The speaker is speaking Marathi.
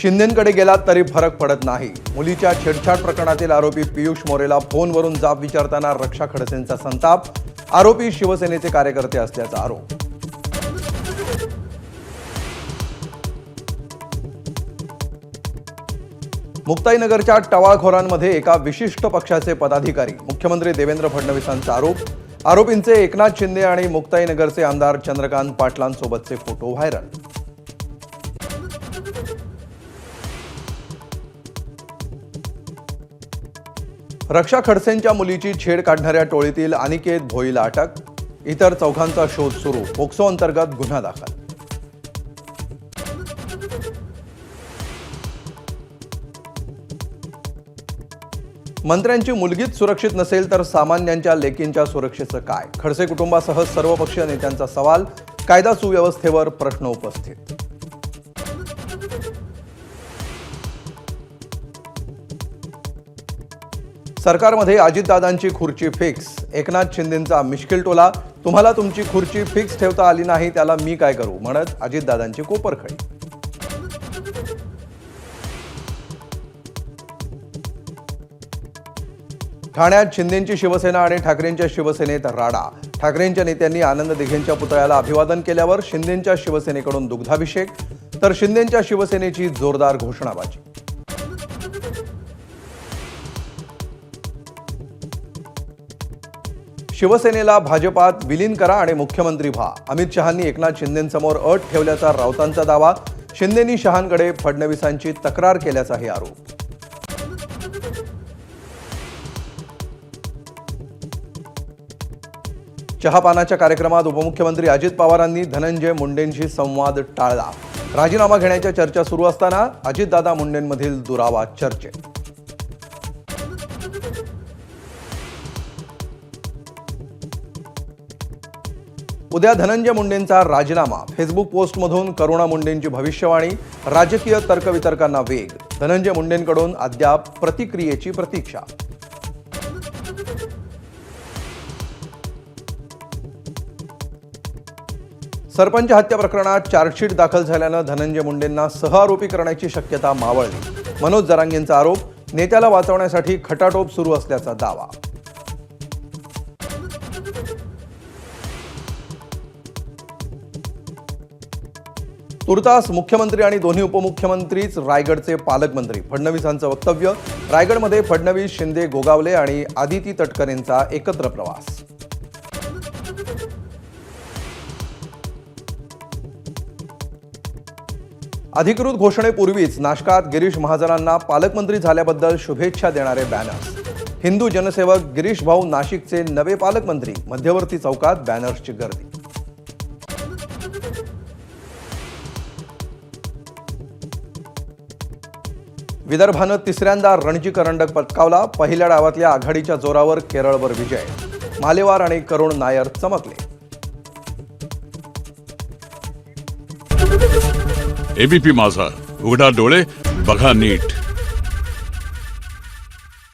शिंदेंकडे गेलात तरी फरक पडत नाही। मुलीच्या छेडछाड प्रकरणातील आरोपी पियुष मोरेला फोनवरून जाब विचारताना रक्षा खडसेंचा संताप। आरोपी शिवसेनेचे कार्यकर्ते असल्याचा आरोप। मुक्ताईनगरच्या टवाळखोरांमध्ये एका विशिष्ट पक्षाचे पदाधिकारी। मुख्यमंत्री देवेंद्र फडणवीसांचा आरोप। आरोपींचे एकनाथ शिंदे आणि मुक्ताईनगरचे आमदार चंद्रकांत पाटलांसोबतचे फोटो व्हायरल। रक्षा खडसेंच्या मुलीची छेड काढणाऱ्या टोळीतील अनिकेत भोईला अटक। इतर चौघांचा शोध सुरू। पोक्सो अंतर्गत गुन्हा दाखल। मंत्र्यांची मुलगीच सुरक्षित नसेल तर सामान्यांच्या लेकींच्या सुरक्षेचं काय? खडसे कुटुंबासह सर्वपक्षीय नेत्यांचा सवाल। कायदा सुव्यवस्थेवर प्रश्न उपस्थित। सरकारमध्ये अजितदादांची खुर्ची फिक्स। एकनाथ शिंदेंचा मिश्किल टोला। तुम्हाला तुमची खुर्ची फिक्स ठेवता आली नाही त्याला मी काय करू म्हणत अजितदादांची कोपरखळी। ठाण्यात शिंदेंची शिवसेना आणि ठाकरेंच्या शिवसेनेत राडा। ठाकरेंच्या नेत्यांनी आनंद दिघेंच्या पुतळ्याला अभिवादन केल्यावर शिंदेंच्या शिवसेनेकडून दुग्धाभिषेक तर शिंदेंच्या शिवसेनेची जोरदार घोषणाबाजी। शिवसेनेला भाजपात विलीन करा आणि मुख्यमंत्री व्हा। अमित शहांनी एकनाथ शिंदेंसमोर अट ठेवल्याचा राऊतांचा दावा। शिंदेंनी शहांकडे फडणवीसांची तक्रार केल्याचाही आरोप। चहापानाच्या कार्यक्रमात उपमुख्यमंत्री अजित पवारांनी धनंजय मुंडेंशी संवाद टाळला। राजीनामा घेण्याच्या चर्चा सुरू असताना अजितदादा मुंडेंमधील दुरावा चर्चेत। उद्या धनंजय मुंडेंचा राजीनामा। फेसबुक पोस्टमधून करुणा मुंडेंची भविष्यवाणी। राजकीय तर्कवितर्कांना वेग। धनंजय मुंडेंकडून अद्याप प्रतिक्रियेची प्रतीक्षा। सरपंच हत्या प्रकरणात चार्जशीट दाखल झाल्यानं धनंजय मुंडेंना सहआरोपी करण्याची शक्यता मावळली। मनोज जरांगेंचा आरोप। नेत्याला वाचवण्यासाठी खटाटोप सुरू असल्याचा दावा। तुर्तास मुख्यमंत्री आणि दोन्ही उपमुख्यमंत्रीच रायगडचे पालकमंत्री। फडणवीसांचं वक्तव्य। रायगडमध्ये फडणवीस, शिंदे, गोगावले आणि आदिती तटकरेंचा एकत्र प्रवास। अधिकृत घोषणेपूर्वीच नाशकात गिरीश महाजनांना पालकमंत्री झाल्याबद्दल शुभेच्छा देणारे बॅनर्स। हिंदू जनसेवक गिरीश भाऊ नाशिकचे नवे पालकमंत्री। मध्यवर्ती चौकात बॅनर्सची गर्दी। विदर्भानं तिसऱ्यांदा रणजी करंडक पटकावला। पहिल्या डावातल्या आघाडीच्या जोरावर केरळवर विजय। मालेवार आणि करुण नायर चमकले। एबीपी माझा, उघडा डोळे बघा नीट।